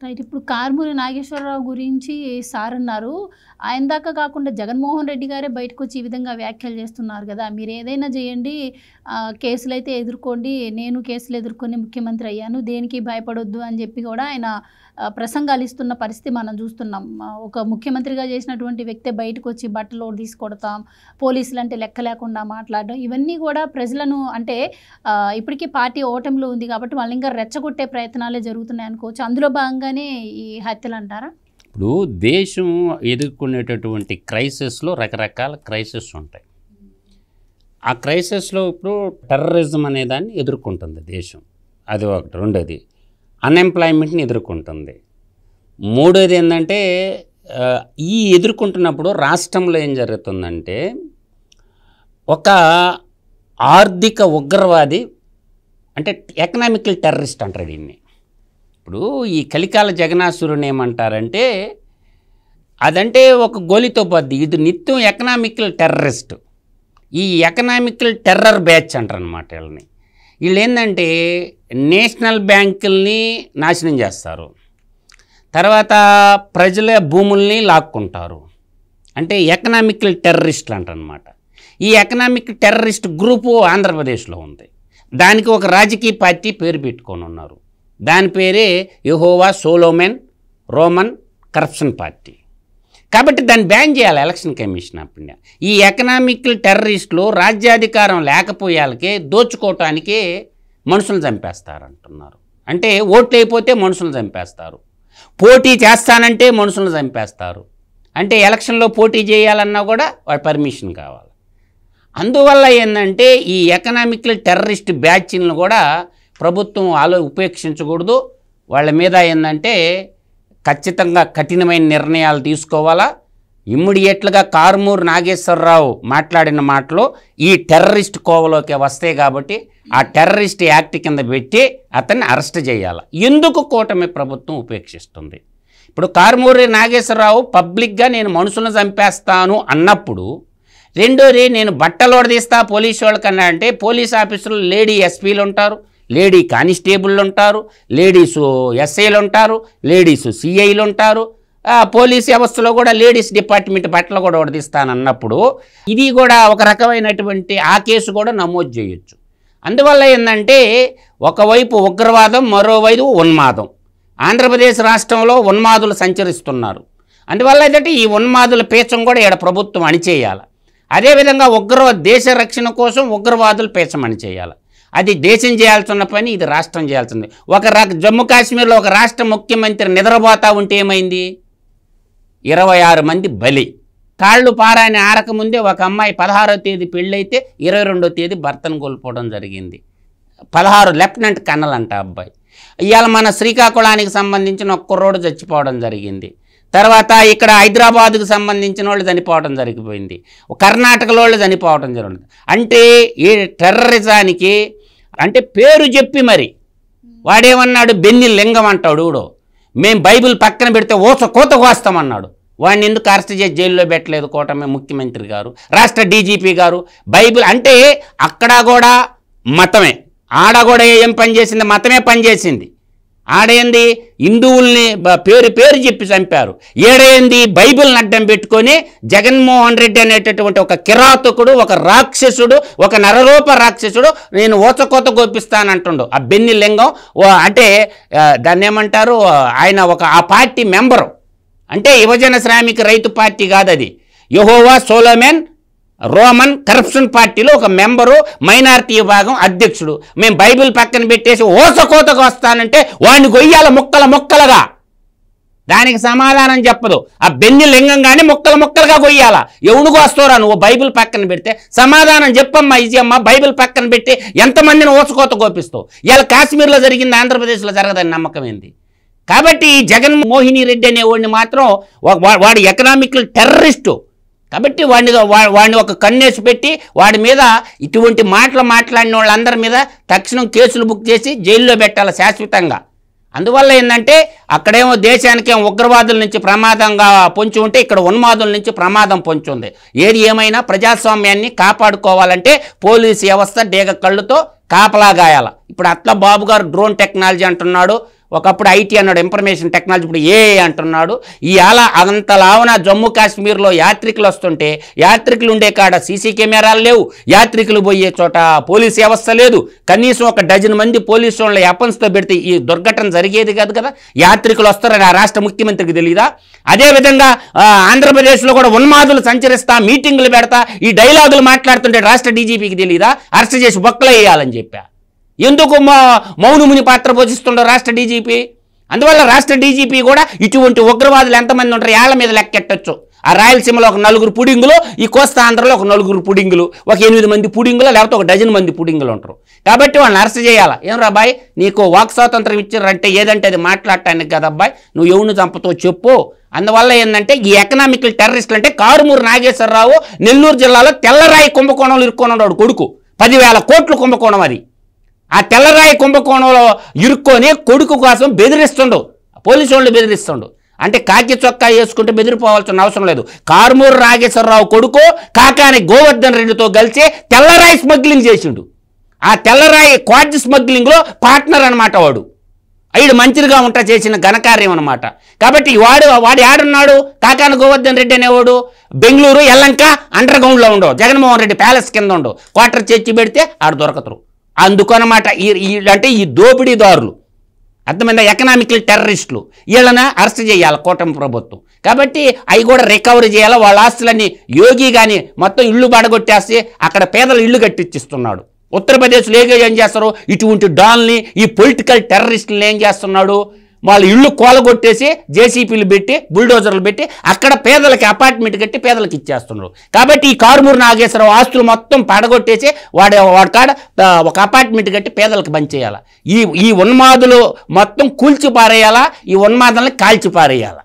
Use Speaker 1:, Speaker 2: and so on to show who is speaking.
Speaker 1: Right. ఇప్పుడు కారుమూరి నాగేశ్వరరావు గురించి sir అన్నారు. ఆయన దాకా కాకుండా జగన్మోహన్ రెడ్డి గారే బయటకు వచ్చి ఈ విధంగా వ్యాఖ్యలు చేస్తున్నారు కదా, మీరు ఏదైనా చేయండి, కేసులైతే ఎదుర్కోండి, నేను కేసులు ఎదుర్కొని ముఖ్యమంత్రి అయ్యాను, దేనికి భయపడొద్దు అని చెప్పి కూడా ఆయన ప్రసంగాలు ఇస్తున్న పరిస్థితి మనం చూస్తున్నాం. ఒక ముఖ్యమంత్రిగా చేసినటువంటి వ్యక్తే బయటకు వచ్చి బట్టలు తీసుకొడతాం, పోలీసులు అంటే లెక్క లేకుండా మాట్లాడడం, ఇవన్నీ కూడా ప్రజలను అంటే ఇప్పటికీ పార్టీ ఓటమిలో ఉంది కాబట్టి వాళ్ళు ఇంకా రెచ్చగొట్టే ప్రయత్నాలే జరుగుతున్నాయి అనుకోవచ్చు. అందులో భాగంగానే ఈ హత్యలు అంటారా?
Speaker 2: ఇప్పుడు దేశం ఎదుర్కొనేటటువంటి క్రైసిస్లో రకరకాల క్రైసిస్ ఉంటాయి. ఆ క్రైసిస్లో ఇప్పుడు టెర్రరిజం అనే దాన్ని ఎదుర్కొంటుంది దేశం, అది ఒకటి. రెండోది అన్ఎంప్లాయ్మెంట్ని ఎదుర్కొంటుంది. మూడోది ఏంటంటే ఈ ఎదుర్కొంటున్నప్పుడు రాష్ట్రంలో ఏం జరుగుతుందంటే ఒక ఆర్థిక ఉగ్రవాది అంటే ఎకనామికల్ టెర్రరిస్ట్ అంటారు దీన్ని. ఇప్పుడు ఈ కలికాల జగనాసురుని ఏమంటారంటే అదంటే ఒక గోలితో పోద్ది, ఇది నిత్యం ఎకనామికల్ టెర్రరిస్ట్, ఈ ఎకనామికల్ టెర్రర్ బ్యాచ్ అంటారు అనమాట వీళ్ళని. వీళ్ళు ఏంటంటే నేషనల్ బ్యాంకుల్ని నాశనం చేస్తారు, తర్వాత ప్రజల భూముల్ని లాక్కుంటారు, అంటే ఎకనామికల్ టెర్రరిస్టులు అంటారనమాట. ఈ ఎకనామిక్ టెర్రరిస్ట్ గ్రూపు ఆంధ్రప్రదేశ్లో ఉంది. దానికి ఒక రాజకీయ పార్టీ పేరు పెట్టుకొని ఉన్నారు, దాని పేరే యెహోవా సోలోమెన్ రోమన్ కరప్షన్ పార్టీ. కాబట్టి దాన్ని బ్యాన్ చేయాలి ఎలక్షన్ కమిషన్. అప్పుడు ఈ ఎకనామికల్ టెర్రరిస్టులు రాజ్యాధికారం లేకపోయాలకే దోచుకోవటానికే మనుషులు చంపేస్తారంటున్నారు. అంటే ఓట్లు అయిపోతే మనుషులు చంపేస్తారు, పోటీ చేస్తానంటే మనుషులు చంపేస్తారు, అంటే ఎలక్షన్లో పోటీ చేయాలన్నా కూడా వాడి పర్మిషన్ కావాలి. అందువల్ల ఏంటంటే ఈ ఎకనామికల్ టెర్రరిస్ట్ బ్యాచ్లను కూడా ప్రభుత్వం ఉపేక్షించకూడదు. వాళ్ళ మీద ఏంటంటే ఖచ్చితంగా కఠినమైన నిర్ణయాలు తీసుకోవాలా. ఇమ్మీడియట్లుగా కారుమూరి నాగేశ్వరరావు మాట్లాడిన మాటలు ఈ టెర్రరిస్ట్ కోవలోకి వస్తాయి కాబట్టి ఆ టెర్రరిస్ట్ యాక్ట్ కింద పెట్టి అతన్ని అరెస్ట్ చేయాలి. ఎందుకు కూటమి ప్రభుత్వం ఉపేక్షిస్తుంది? ఇప్పుడు కారుమూరి నాగేశ్వరరావు పబ్లిక్గా నేను మనుషులను చంపేస్తాను అన్నప్పుడు, రెండోది నేను బట్టలు తీస్తా పోలీసు వాళ్ళకన్నా అంటే పోలీస్ ఆఫీసులు లేడీ ఎస్పీలు ఉంటారు, లేడీ కానిస్టేబుళ్ళు ఉంటారు, లేడీసు ఎస్ఐలు ఉంటారు, లేడీసు సిఐలు ఉంటారు, పోలీస్ వ్యవస్థలో కూడా లేడీస్ డిపార్ట్మెంట్ బట్టలు కూడా ఉడదీస్తానన్నప్పుడు ఇది కూడా ఒక రకమైనటువంటి ఆ కేసు కూడా నమోదు చేయొచ్చు. అందువల్ల ఏంటంటే ఒకవైపు ఉగ్రవాదం, మరోవైపు ఉన్మాదం. ఆంధ్రప్రదేశ్ రాష్ట్రంలో ఉన్మాదులు సంచరిస్తున్నారు. అందువల్ల ఏంటంటే ఈ ఉన్మాదుల పేచం కూడా ఇక్కడ ప్రభుత్వం అణిచేయాలి. అదేవిధంగా దేశ రక్షణ కోసం ఉగ్రవాదులు పేచం అణిచేయాలి. అది దేశం చేయాల్సిన పని, ఇది రాష్ట్రం చేయాల్సింది. జమ్మూ కాశ్మీర్లో ఒక రాష్ట్ర ముఖ్యమంత్రి నిద్రపోతా ఉంటే ఏమైంది? 26 మంది బలి. కాళ్ళు పారాని ఆరకముందే ఒక అమ్మాయి 16వ తేదీ పెళ్ళైతే 22వ తేదీ భర్తను కోల్పోవడం జరిగింది. 16 లెఫ్టినెంట్ కర్నల్ అంట అబ్బాయి. ఇవాళ మన శ్రీకాకుళానికి సంబంధించిన ఒక్క రోడ్డు చచ్చిపోవడం జరిగింది. తర్వాత ఇక్కడ హైదరాబాద్కు సంబంధించిన వాళ్ళు చనిపోవడం జరిగిపోయింది, కర్ణాటకలో వాళ్ళు చనిపోవడం జరిగింది. అంటే ఈ టెర్రరిజానికి అంటే పేరు చెప్పి మరి వాడేమన్నాడు, బెన్ని లింగం అంటాడు. మేము బైబిల్ పక్కన పెడితే కోత కోస్తామన్నాడు. వాడిని ఎందుకు అరెస్ట్ చేసి జైల్లో పెట్టలేదు కూటమి ముఖ్యమంత్రి గారు, రాష్ట్ర డీజీపీ గారు? బైబిల్ అంటే అక్కడ కూడా మతమే, ఆడ కూడా ఏం పనిచేసింది? మతమే పనిచేసింది. ఆడేంది హిందువుల్ని పేరు చెప్పి చంపారు. ఏడేంది బైబిల్ని అడ్డం పెట్టుకొని జగన్మోహన్ రెడ్డి అనేటటువంటి ఒక కిరాతకుడు, ఒక రాక్షసుడు, ఒక నరరూప రాక్షసుడు నేను ఓచకోత గోపిస్తానంటుండు. ఆ బెన్ని లింగం అంటే దాన్ని ఏమంటారు, ఆయన ఆ పార్టీ మెంబరు. అంటే యువజన శ్రామిక రైతు పార్టీ కాదు అది, యెహోవా సోలోమెన్ రోమన్ కరప్షన్ పార్టీలో ఒక మెంబరు, మైనారిటీ విభాగం అధ్యక్షుడు. మేము బైబిల్ పక్కన పెట్టేసి ఓసకోతకు వస్తానంటే వాడిని గొయ్యాల ముక్కలుగా. దానికి సమాధానం చెప్పదు. ఆ బెన్ని లింగంగానే ముక్కలుగా గొయ్యాల. ఎవడు కోస్తారా నువ్వు బైబిల్ పక్కన పెడితే? సమాధానం చెప్పమ్మా, ఇజమ్మా. బైబిల్ పక్కన పెట్టి ఎంతమందిని ఓసకోత గోపిస్తావు? ఇలా కాశ్మీర్లో జరిగింది, ఆంధ్రప్రదేశ్లో జరగదని నమ్మకం ఏంది? కాబట్టి జగన్మోహిని రెడ్డి అనేవాడిని మాత్రం వాడు ఎకనామికల్ టెర్రరిస్టు. కాబట్టి వాడిని ఒక కన్నేసి పెట్టి వాడి మీద ఇటువంటి మాటలు మాట్లాడిన వాళ్ళందరి మీద తక్షణం కేసులు బుక్ చేసి జైల్లో పెట్టాలి శాశ్వతంగా. అందువల్ల ఏంటంటే అక్కడేమో దేశానికేమో ఉగ్రవాదుల నుంచి ప్రమాదంగా పొంచి ఉంటే ఇక్కడ ఉన్మాదుల నుంచి ప్రమాదం పొంచి ఉంది. ఏది ఏమైనా ప్రజాస్వామ్యాన్ని కాపాడుకోవాలంటే పోలీసు వ్యవస్థ డేగ కళ్ళుతో కాపలా గాయాల. ఇప్పుడు అట్లా బాబు గారు డ్రోన్ టెక్నాలజీ అంటున్నాడు, ఒకప్పుడు ఐటీ అన్నాడు, ఇన్ఫర్మేషన్ టెక్నాలజీ, ఇప్పుడు ఏఐ అంటున్నాడు. ఇవాళ అంతలావున జమ్మూ కాశ్మీర్లో యాత్రికులు వస్తుంటే యాత్రికులు ఉండే కాడ సీసీ కెమెరాలు లేవు, యాత్రికులు పోయే చోట పోలీస్ వ్యవస్థ లేదు. కనీసం ఒక డజన్ మంది పోలీసు వాళ్ళ ఎపన్స్తో పెడితే ఈ దుర్ఘటన జరిగేది కాదు కదా. యాత్రికులు వస్తారని ఆ రాష్ట్ర ముఖ్యమంత్రికి తెలియదా? అదేవిధంగా ఆంధ్రప్రదేశ్లో కూడా ఉన్మాదులు సంచరిస్తా, మీటింగులు పెడతా, ఈ డైలాగులు మాట్లాడుతుంటే రాష్ట్ర డీజీపీకి తెలియదా? అరెస్ట్ చేసి బొక్కలు వేయాలని చెప్పా. ఎందుకు మౌనముని పాత్ర పోషిస్తుండో రాష్ట్ర డీజీపీ? అందువల్ల రాష్ట్ర డీజీపీ కూడా ఇటువంటి ఉగ్రవాదులు ఎంతమంది ఉంటారు ఏళ్ల మీద లెక్కెట్టచ్చు. ఆ రాయలసీమలో ఒక 4 పుడింగులు, ఈ కోస్తా ఆంధ్రలో ఒక 4 పుడింగులు, ఒక 8 మంది పుడింగులు, లేకపోతే ఒక డజన్ మంది పుడింగులు ఉంటారు. కాబట్టి వాళ్ళని అరెస్ట్ చేయాలా? ఏం రాబాయ్, నీకు వాక్ స్వాతంత్రం ఇచ్చారంటే ఏదంటే అది మాట్లాడటానికి కదా అబ్బాయి, నువ్వు ఎవరిని చంపుతో చెప్పు. అందువల్ల ఏంటంటే ఈ ఎకనామికల్ టెర్రరిస్టులు అంటే కారుమూరు నాగేశ్వరరావు నెల్లూరు జిల్లాలో తెల్లరాయి కుంభకోణంలో ఇరుక్కున్నాడు కొడుకు. 10,000 కోట్లు కుంభకోణం అది. ఆ తెల్లరాయి కుంభకోణంలో ఇరుక్కొని కొడుకు కోసం బెదిరిస్తుండు, పోలీసు వాళ్ళు బెదిరిస్తుండు. అంటే కాకి చొక్కా వేసుకుంటే బెదిరిపోవాల్సిన అవసరం లేదు. కారుమూరు నాగేశ్వరరావు కొడుకు కాకాని గోవర్ధన్ రెడ్డితో కలిసి తెల్లరాయి స్మగ్లింగ్ చేసిండు. ఆ తెల్లరాయి క్వాడ్ స్మగ్లింగ్లో పార్ట్నర్ అనమాట వాడు. ఐడు మంచిగా ఉంటా చేసిన ఘనకార్యం అనమాట. కాబట్టి వాడు ఆడున్నాడు కాకాని గోవర్ధన్ రెడ్డి అనేవాడు బెంగళూరు ఎల్లంక అండర్ గ్రౌండ్లో ఉండవు, జగన్మోహన్ రెడ్డి ప్యాలెస్ కింద ఉండవు, క్వార్టర్ చర్చి పెడితే ఆడు దొరకతరు. అందుకనమాట అంటే ఈ దోపిడీదారులు, అర్థమైందా, ఎకనామికల్ టెర్రరిస్టులు, వీళ్ళని అరెస్ట్ చేయాలి కూటమి ప్రభుత్వం. కాబట్టి అవి కూడా రికవరీ చేయాలి. వాళ్ళ ఆస్తులన్నీ యోగి కానీ మొత్తం ఇళ్ళు పడగొట్టేసి అక్కడ పేదలు ఇళ్ళు కట్టించిస్తున్నాడు. ఉత్తరప్రదేశ్లో ఏం చేస్తారు, ఇటువంటి డాల్ని ఈ పొలిటికల్ టెర్రరిస్టులను ఏం చేస్తున్నాడు, వాళ్ళ ఇళ్ళు కోలగొట్టేసి జేసీపీలు పెట్టి బుల్డోజర్లు పెట్టి అక్కడ పేదలకి అపార్ట్మెంట్ కట్టి పేదలకు ఇచ్చేస్తున్నారు. కాబట్టి ఈ కారుమూరు నాగేశ్వరరావు ఆస్తులు మొత్తం పడగొట్టేసి వాడి కాడ ఒక అపార్ట్మెంట్ కట్టి పేదలకు పంచేయాలి. ఈ ఉన్మాదులు మొత్తం కూల్చి పారేయాలా, ఈ ఉన్మాదులను కాల్చి పారేయాలా.